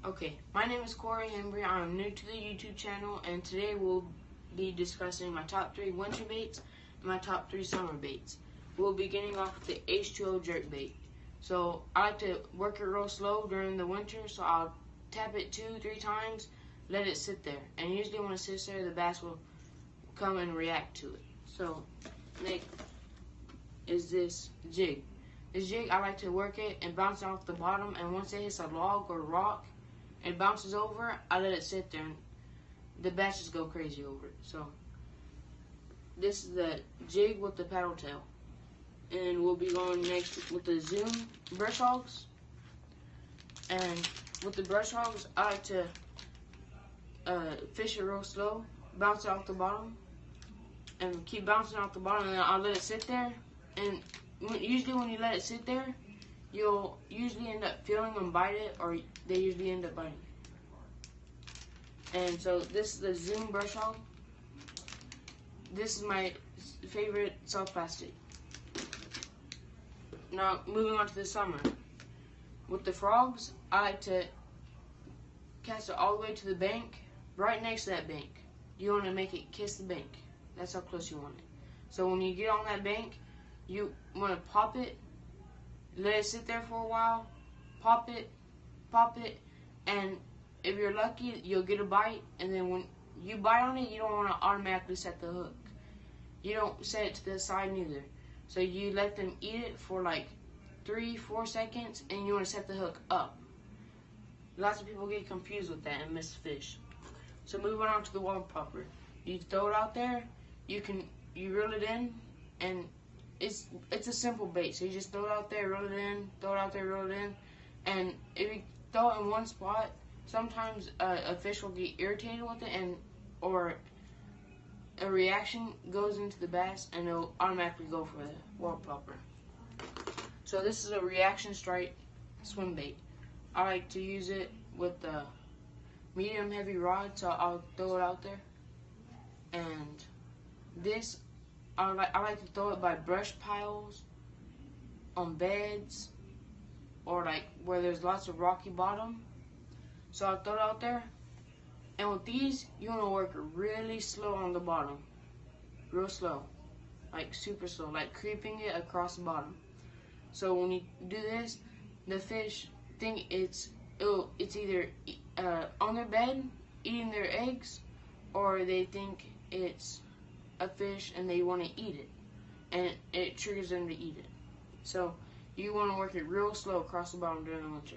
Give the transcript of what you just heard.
Okay, my name is Corey Hembry. I'm new to the YouTube channel, and today we'll be discussing my top 3 winter baits and my top 3 summer baits. We'll be beginning off with the H2O jerk bait. So I like to work it real slow during the winter, so I'll tap it 2-3 times, let it sit there. And usually when it sits there, the bass will come and react to it. So next is this jig. This jig, I like to work it and bounce it off the bottom, and once it hits a log or rock, it bounces over, I let it sit there, and the bass just go crazy over it. So this is the jig with the paddle tail. And we'll be going next with the Zoom brush hogs. And with the brush hogs, I like to fish it real slow, bounce it off the bottom, and keep bouncing off the bottom, and then I'll let it sit there. And usually when you let it sit there, you'll usually end up feeling them bite it, or they usually end up biting. And so this is the Zoom brush hog. This is my favorite soft plastic. Now moving on to the summer. With the frogs, I like to cast it all the way to the bank, right next to that bank. You want to make it kiss the bank. That's how close you want it. So when you get on that bank, you want to pop it, let it sit there for a while, pop it, and if you're lucky, you'll get a bite. And then when you bite on it, you don't want to automatically set the hook. You don't set it to the side neither. So you let them eat it for like 3-4 seconds, and you want to set the hook up. Lots of people get confused with that and miss fish. So moving on to the water popper. You throw it out there, you reel it in, and it's a simple bait. So you just throw it out there, reel it in, throw it out there, reel it in. And if you throw it in one spot, sometimes a fish will get irritated with it, or a reaction goes into the bass, and it'll automatically go for the water popper. So this is a reaction strike swim bait. I like to use it with the medium heavy rod, so I'll throw it out there. And this, I like to throw it by brush piles, on beds, or like where there's lots of rocky bottom. So I'll throw it out there. And with these, you want to work really slow on the bottom. Real slow. Like super slow. Like creeping it across the bottom. So when you do this, the fish think it's either on their bed eating their eggs, or they think it's a fish and they want to eat it. And it triggers them to eat it. So you want to work it real slow across the bottom during the winter.